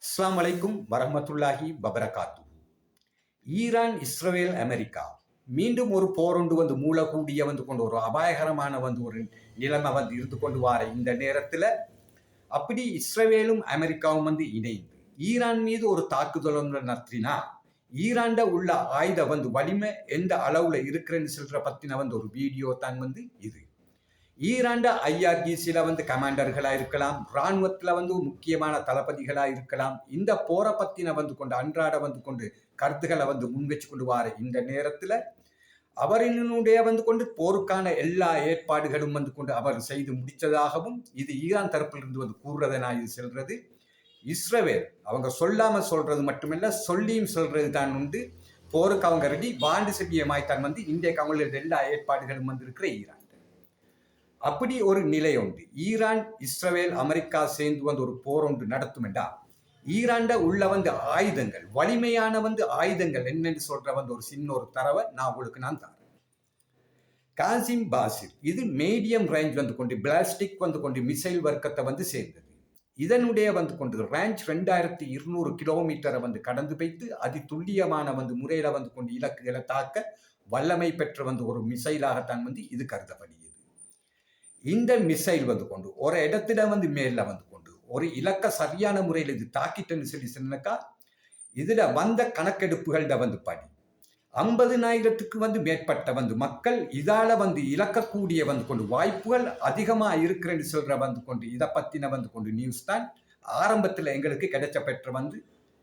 அஸ்ஸலாமு அலைக்கும் வரஹ்மத்துல்லாஹி வபரகாத்து. ஈரான், இஸ்ரவேல், அமெரிக்கா மீண்டும் ஒரு போரொண்டு மூலக்கூடிய கொண்டு ஒரு அபாயகரமான ஒரு நிலைமை இருந்து கொண்டு வார இந்த நேரத்தில் அப்படி இஸ்ரவேலும் அமெரிக்காவும் இணைந்து ஈரான் மீது ஒரு தாக்குதல் நடத்தினா ஈரான்ட உள்ள ஆயுத வலிமை எந்த அளவுல இருக்கிறேன்னு சொல்ற பத்தின ஒரு வீடியோ தான் இது. ஈரான்ட ஐஆர்ஜிசில கமாண்டர்களா இருக்கலாம், இராணுவத்துல முக்கியமான தளபதிகளா இருக்கலாம். இந்த போரை பத்தின கொண்டு அன்றாட கொண்டு கருத்துக்களை முன் வச்சு கொண்டு வார இந்த நேரத்துல அவரினுடைய கொண்டு போருக்கான எல்லா ஏற்பாடுகளும் கொண்டு அவர் செய்து முடிச்சதாகவும் இது ஈரான் தரப்பிலிருந்து கூறுறதை நான் இது சொல்றது. இஸ்ரவேல் அவங்க சொல்லாம சொல்றது மட்டுமல்ல, சொல்லியும் சொல்றது தான் உண்டு. போருக்கு அவங்க ரெடி வாண்டு செவ்வியமாய்த்தான் இன்றைக்கு அவங்களோட எல்லா ஏற்பாடுகளும் இருக்கிற ஈரான். அப்படி ஒரு நிலை உண்டு. ஈரான், இஸ்ரவேல், அமெரிக்கா சேர்ந்து ஒரு போர் ஒன்று நடத்தும் என்றா ஈரான்ட உள்ள ஆயுதங்கள், வலிமையான ஆயுதங்கள் என்னன்னு சொல்ற ஒரு சின்ன ஒரு தரவை நான் உங்களுக்கு தரேன். காசிம் பாசிர் இது மீடியம் ரேஞ்ச் கொண்டு பிளாஸ்டிக் கொண்டு மிசைல் வர்க்கத்தை சேர்ந்தது. இதனுடைய கொண்டு ரேஞ்ச் 2200 கிலோமீட்டரை கடந்து வைத்து அதி துல்லியமான முறையில கொண்டு இலக்குகளை தாக்க வல்லமை பெற்ற ஒரு மிசைலாகத்தான் இது கருதப்படுகிறது. இந்த மிசைல் கொண்டு ஒரு இடத்துல மேல கொண்டு ஒரு இலக்க சரியான முறையில் இது தாக்கிட்டேன்னு சொல்லி சொன்னாக்கா இதுல கணக்கெடுப்புகள்ட படி 50,000க்கு மேற்பட்ட மக்கள் இதால இழக்கக்கூடிய கொண்டு வாய்ப்புகள் அதிகமா இருக்கிறேன்னு சொல்ற கொண்டு இதை பத்தின கொண்டு நியூஸ் தான் ஆரம்பத்தில் எங்களுக்கு கிடைச்ச பெற்ற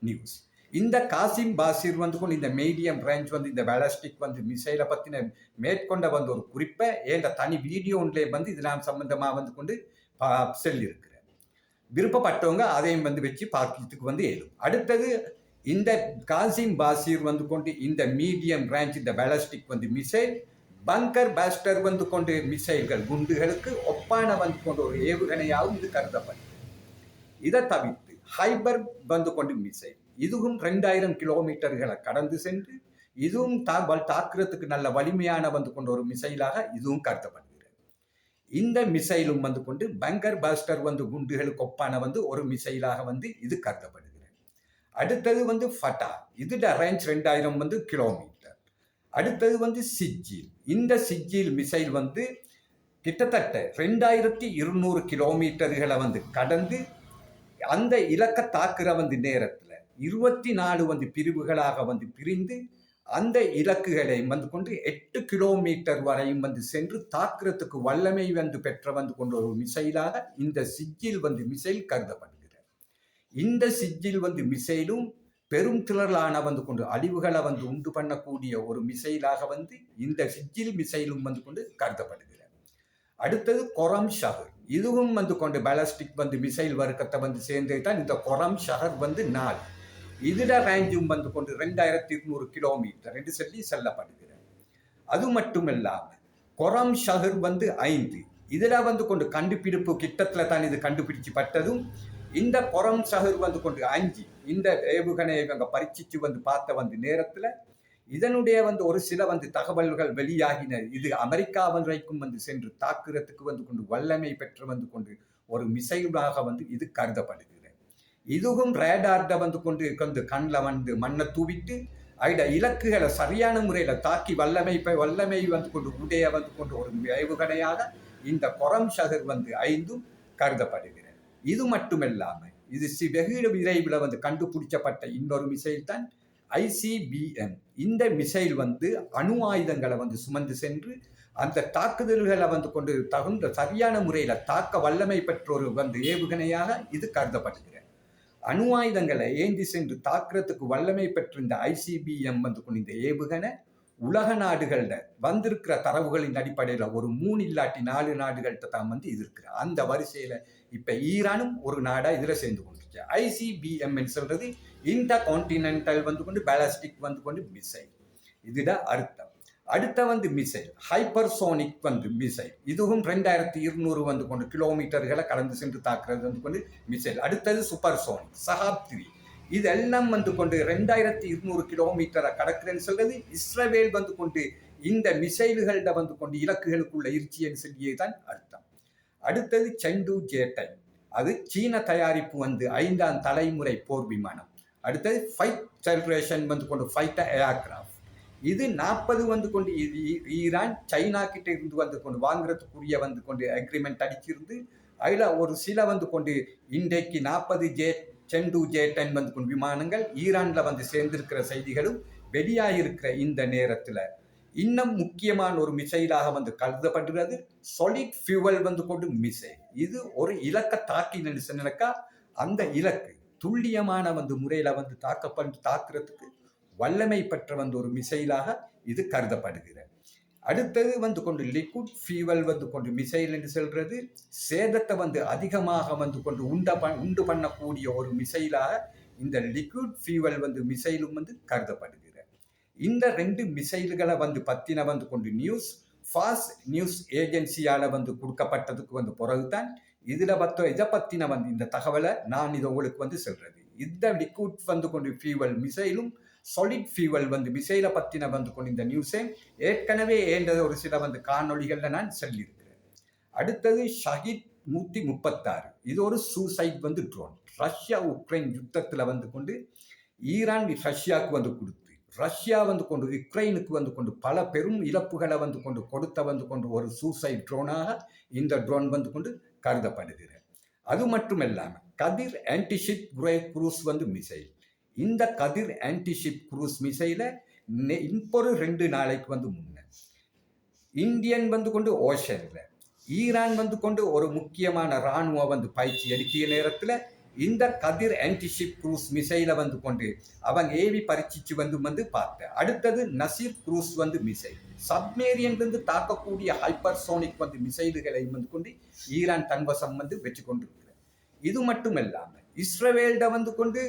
நியூஸ். இந்த காசிம் பாசிர் கொண்டு இந்த மீடியம் ரேஞ்ச் இந்த பேலஸ்டிக் மிசைலை பத்தின மேற்கொண்ட ஒரு குறிப்பை ஏண்ட தனி வீடியோ ஒன்றிலே இதெல்லாம் சம்பந்தமா கொண்டு சொல்லியிருக்கிறேன். விருப்பப்பட்டவங்க அதையும் வச்சு பார்க்கறதுக்கு ஏதும். அடுத்தது இந்த காசிம் பாசிர் கொண்டு இந்த மீடியம் ரேஞ்ச் இந்த பேலஸ்டிக் மிசைல் பங்கர் பாஸ்டர் கொண்டு மிசைல்கள் குண்டுகளுக்கு ஒப்பான கொண்டு ஒரு ஏவுகணையாகவும் இது கருதப்படும். இதை தவிர்த்து ஹைபர் கொண்டு மிசைல் இதுவும் 2000 கிலோமீட்டர்களை கடந்து சென்று இதுவும் தாக்குறதுக்கு நல்ல வலிமையான கொண்டு ஒரு மிசைலாக இதுவும் கருதப்படுகிறது. இந்த மிசைலும் கொண்டு பங்கர் பாஸ்டர் குண்டுகளுக்கு ஒப்பான ஒரு மிசைலாக இது கருதப்படுகிறது. அடுத்தது ஃபட்டா இதுட ரேஞ்ச் 2000 கிலோமீட்டர். அடுத்தது சிஜில். இந்த சிஜில் மிசைல் கிட்டத்தட்ட 2200 கிலோமீட்டர்களை கடந்து அந்த இலக்க தாக்குற நேரத்தில் 24 பிரிவுகளாக பிரிந்து அந்த இலக்குகளை கொண்டு 8 கிலோமீட்டர் வரையும் சென்று தாக்குறதுக்கு வல்லமை பெற்ற கொண்ட ஒரு மிசைலாக இந்த சிஜில் மிசைல் கருதப்படுகிறது. இந்த சிஜில் மிசைலும் பெரும் திரளான கொண்டு அழிவுகளை உண்டு பண்ணக்கூடிய ஒரு மிசைலாக இந்த சிஜில் மிசைலும் கொண்டு கருதப்படுகிறது. அடுத்தது கொரம் ஷஹர் இதுவும் கொண்டு பேலஸ்டிக் மிசைல் வர்க்கத்தை சேர்ந்தது தான் இந்த கொரம் ஷஹர் 4. இதுல ரேஞ்சும் கொண்டு 2200 கிலோமீட்டர் என்று சொல்லி செல்லப்படுகிறது. அது மட்டுமில்லாம கொரம் ஷஹர் 5 இதுல கொண்டு கண்டுபிடிப்பு கிட்டத்துல தான் இது கண்டுபிடிச்சு பட்டதும் இந்த கொரம் ஷஹர் கொண்டு 5 இந்த ஏவுகணை இவங்க பரீட்சிச்சு பார்த்த நேரத்துல இதனுடைய ஒரு சில தகவல்கள் வெளியாகின. இது அமெரிக்கா வரைக்கும் சென்று தாக்குறதுக்கு கொண்டு வல்லமை பெற்று கொண்டு ஒரு மிசைலாக இது கருதப்படுகிறது. இதுவும் ரேடார்ட கொண்டு கண்ணில் மண்ணை தூவிட்டு அட இலக்குகளை சரியான முறையில தாக்கி வல்லமை கொண்டு உடைய கொண்டு ஒரு ஏவுகணையாக இந்த கொரம் ஷஹர் 5 கருதப்படுகிறது. இது மட்டுமில்லாம இது வெகு விரைவில் கண்டுபிடிச்சப்பட்ட இன்னொரு மிசைல் தான் ICBM. இந்த மிசைல் அணு ஆயுதங்களை சுமந்து சென்று அந்த தாக்குதல்களை கொண்டு தகுந்த சரியான முறையில தாக்க வல்லமை பெற்றோர் ஏவுகணையாக இது கருதப்படுகிறது. அணு ஆயுதங்களை ஏந்தி சென்று தாக்குறதுக்கு வல்லமை பெற்ற இந்த ICBM கொண்டு இந்த ஏவுகணை உலக நாடுகள்ல வந்திருக்கிற தரவுகளின் அடிப்படையில ஒரு 3 இல்லாட்டி 4 நாடுகள்கிட்ட தான் இது இருக்கிற அந்த வரிசையில இப்ப ஈரானும் ஒரு நாடா இதுல சேர்ந்து கொண்டிருக்கு. ICBM சொல்றது இன்டர் கான்டினென்டல் கொண்டு பேலஸ்டிக் கொண்டு மிசைல். இதுதான் அர்த்தம். அடுத்த மிசைல் ஹைப்பர்சோனிக் மிசைல் இதுவும் 2200 கொண்டு கிலோமீட்டர்களை கடந்து சென்று தாக்குறது கொண்டு மிசைல். அடுத்தது சூப்பர்சோனிக் சஹாப் 3 இதெல்லாம் கொண்டு 2200 கிலோமீட்டரை கடக்கிறேன்னு சொல்றது இஸ்ரவேல் கொண்டு இந்த மிசைல்கள்ட கொண்டு இலக்குகளுக்குள்ள இருச்சின்னு சொல்லியே தான் அர்த்தம். அடுத்தது செண்டு ஜேட்டை அது சீன தயாரிப்பு வந்து 5ஆம் தலைமுறை போர் விமானம். அடுத்தது 5th ஜெனரேஷன் வந்து கொண்டு ஃபைட்டர் ஏர்கிராஃப்ட். இது 40 வந்து கொண்டு ஈரான் சைனா கிட்ட இருந்து வந்து கொண்டு வாங்குறதுக்குரிய வந்து கொண்டு அக்ரிமெண்ட் அடிச்சிருந்து அதில் ஒரு சில வந்து கொண்டு இன்றைக்கு 40 செண்டு J-10 வந்து கொண்டு விமானங்கள் ஈரானில் வந்து சேர்ந்திருக்கிற செய்திகளும் வெளியாகிருக்கிற இந்த நேரத்தில் இன்னும் முக்கியமான ஒரு மிசைலாக வந்து கருதப்படுகிறது சாலிட் ஃபியூவல் வந்து கொண்டு மிசைல். இது ஒரு இலக்கை தாக்கினு சொன்னாக்கா அந்த இலக்கு துல்லியமான வந்து முறையில் வந்து தாக்குறதுக்கு வல்லமை பெற்ற வந்து ஒரு மிசைலாக இது கருதப்படுகிறது. அடுத்தது வந்து கொண்டு லிக்விட் ஃபியூவல் வந்து கொண்டு மிசைல் என்று சொல்றது சேதத்தை வந்து அதிகமாக வந்து கொண்டு உண்டு பண்ணக்கூடிய ஒரு மிசைலாக இந்த லிக்விட் ஃபியூவல் வந்து மிசைலும் வந்து கருதப்படுகிறது. இந்த 2 மிசைல்களை வந்து பத்தின வந்து கொண்டு ஃபாஸ்ட் நியூஸ் ஏஜென்சியால வந்து கொடுக்கப்பட்டதுக்கு வந்து பிறகுதான் இதை பத்தின வந்து இந்த தகவலை நான் இதை உங்களுக்கு வந்து சொல்றது. இந்த லிக்விட் வந்து கொண்டு ஃபியூவல் மிசைலும் சாலிட் ஃபியூவல் வந்து மிசைலை பத்தின வந்து கொண்டு இந்த நியூஸை ஏற்கனவே ஏண்டது ஒரு சில வந்து காணொலிகளில் நான் சொல்லியிருக்கிறேன். அடுத்தது ஷஹீத் 136. இது ஒரு சூசைட் வந்து ட்ரோன். ரஷ்யா உக்ரைன் யுத்தத்தில் வந்து கொண்டு ஈரான் ரஷ்யாவுக்கு வந்து கொடுத்து ரஷ்யா வந்து கொண்டு உக்ரைனுக்கு வந்து கொண்டு பல பெரும் இழப்புகளை வந்து கொண்டு கொடுத்த வந்து கொண்டு ஒரு சூசைட் ட்ரோனாக இந்த ட்ரோன் வந்து கொண்டு கருதப்படுகிறது. அது மட்டும் இல்லாமல் கதிர் ஆன்டிஷிப் குரூஸ் வந்து மிசைல். இந்த கதிர் ஆன்டிஷிப் குரூஸ் மிசைலை இப்போ 2 நாளைக்கு வந்து முன்ன இந்தியன் வந்து கொண்டு ஓஷனில் ஈரான் வந்து கொண்டு ஒரு முக்கியமான இராணுவ வந்து பயிற்சி எடுக்கிய நேரத்தில் இந்த கதிர் ஆன்டிஷிப் குரூஸ் மிசைலை வந்து கொண்டு அவங்க ஏவி பரீட்சிச்சு வந்து பார்த்தேன். அடுத்தது நசீர் குரூஸ் வந்து மிசைல் சப்மேரியன்லேருந்து தாக்கக்கூடிய ஹைப்பர்சோனிக் வந்து மிசைல்களை வந்து கொண்டு ஈரான் தன்வசம் வந்து வச்சு கொண்டிருக்கிறது. இது மட்டும் இல்லாமல் இஸ்ரேல்ட வந்து கொண்டு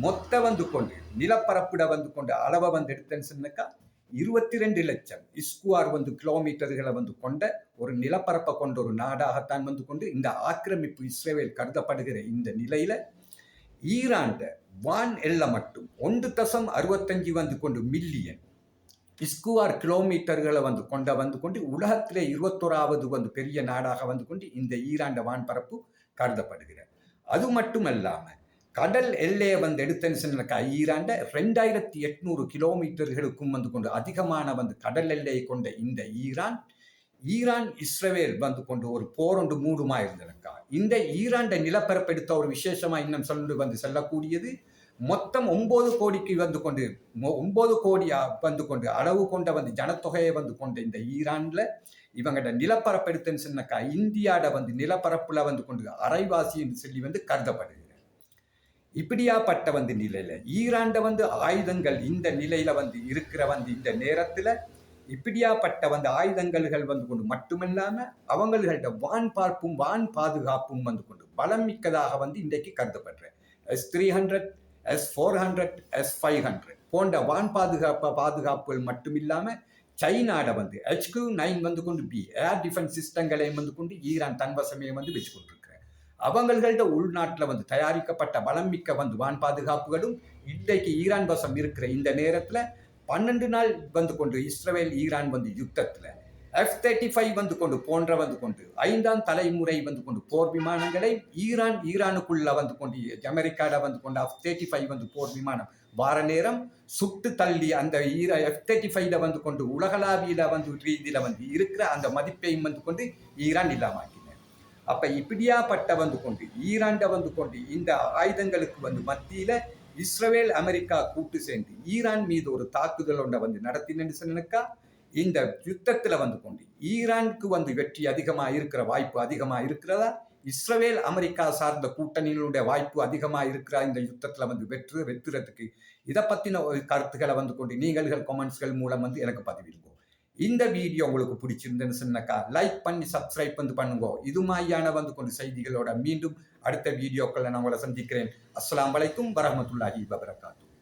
மொத்த வந்து கொண்டு நிலப்பரப்பிட வந்து கொண்டு அளவை வந்து எடுத்தேன்னு சொன்னாக்கா 22 லட்சம் ஸ்கொயர் வந்து கிலோமீட்டர்களை வந்து கொண்ட ஒரு நிலப்பரப்பை கொண்ட ஒரு நாடாகத்தான் வந்து கொண்டு இந்த ஆக்கிரமிப்பு இஸ்ரேல் கருதப்படுகிற இந்த நிலையில ஈரான்ட வான் எல்லை மட்டும் 1.65 வந்து கொண்டு மில்லியன் ஸ்கொயர் கிலோமீட்டர்களை வந்து கொண்டு உலகத்திலே 21வது வந்து பெரிய நாடாக வந்து கொண்டு இந்த ஈரான்ட வான்பரப்பு கருதப்படுகிறது. அது மட்டும் இல்லாமல் கடல் எல்லையை வந்து எடுத்தேன்னு ஈரான்ட 2800 கிலோமீட்டர்களுக்கும் வந்து கொண்டு அதிகமான வந்து கடல் எல்லையை கொண்ட இந்த ஈரான் இஸ்ரேல் வந்து கொண்டு ஒரு போரொண்டு மூடுமா இருந்ததுக்கா இந்த ஈரான்ட நிலப்பரப்பு எடுத்த ஒரு விசேஷமா இன்னும் சொல்லக்கூடியது மொத்தம் 9 கோடிக்கு வந்து கொண்டு 9 கோடி வந்து கொண்டு அளவு கொண்ட வந்து ஜனத்தொகையை வந்து கொண்ட இந்த ஈரான்ல இவங்கட நிலப்பரப்பு எடுத்தேன்னு சொன்னாக்கா இந்தியாட வந்து நிலப்பரப்புல வந்து கொண்டு அரைவாசி என்று சொல்லி வந்து கருதப்படுகிறது. இப்படியாப்பட்ட வந்து நிலையில ஈரான்ட வந்து ஆயுதங்கள் இந்த நிலையில வந்து இருக்கிற வந்து இந்த நேரத்துல இப்படியாப்பட்ட வந்து ஆயுதங்கள் வந்து கொண்டு மட்டுமில்லாம அவங்களோட வான் பாதுகாப்பும் வந்து கொண்டு பலம் மிக்கதாக வந்து இன்றைக்கு கருதப்படுற S-300, S-400, S-500 போன்ற வான் பாதுகாப்புகள் மட்டுமில்லாம சைனாட வந்து HQ-9 வந்து கொண்டு ஏர் டிஃபென்ஸ் சிஸ்டங்களையும் வந்து கொண்டு ஈரான் தன்வசமே வந்து வச்சு கொண்டிருக்கிற அவங்களோட உள்நாட்டில் வந்து தயாரிக்கப்பட்ட பலம் மிக்க வந்து வான் பாதுகாப்புகளும் இன்றைக்கு ஈரான் வசம் இருக்கிற இந்த நேரத்தில் 12 நாள் வந்து கொண்டு இஸ்ரேல் ஈரான் வந்து யுத்தத்தில் F-35 வந்து கொண்டு போன்ற வந்து கொண்டு 5ஆம் தலைமுறை வந்து கொண்டு போர் விமானங்களை ஈரானுக்குள்ள வந்து கொண்டு அமெரிக்காட வந்து கொண்டு F-35 வந்து போர் விமானம் வார நேரம் சுட்டு தள்ளி அந்த F-35 வந்து கொண்டு உலகளாவியில வந்து ரீதியில வந்து இருக்கிற அந்த மதிப்பையும் வந்து கொண்டு ஈரான் இல்லாமாக்கின. அப்ப இப்படியாப்பட்ட வந்து கொண்டு ஈரான்ட வந்து கொண்டு இந்த ஆயுதங்களுக்கு வந்து மத்தியில இஸ்ரேல் அமெரிக்கா கூட்டு சேர்ந்து ஈரான் மீது ஒரு தாக்குதல் ஒன்றை வந்து நடத்தினு சொன்னாக்கா இந்த யுத்தத்துல வந்து கொண்டு ஈரானுக்கு வந்து வெற்றி அதிகமாக இருக்கிற வாய்ப்பு அதிகமாக இருக்கிறதா இஸ்ரேல் அமெரிக்கா சார்ந்த கூட்டணிகளுடைய வாய்ப்பு அதிகமாக இருக்கிற இந்த யுத்தத்துல வந்து வெற்றுறதுக்கு இதை பத்தின கருத்துக்களை வந்து கொண்டு நீங்கள்கள் கமெண்ட்ஸ்கள் மூலம் வந்து எனக்கு பதிவிடுவோம். இந்த வீடியோ உங்களுக்கு பிடிச்சிருந்தேன்னு சொன்னாக்கா லைக் பண்ணி சப்ஸ்கிரைப் வந்து பண்ணுங்க. இது மாதிரியான வந்து கொண்டு செய்திகளோட மீண்டும் அடுத்த வீடியோக்களை நான் உங்களை சந்திக்கிறேன். அஸ்ஸலாமு அலைக்கும் வரஹ்மத்துல்லாஹி வபரகாத்துஹு.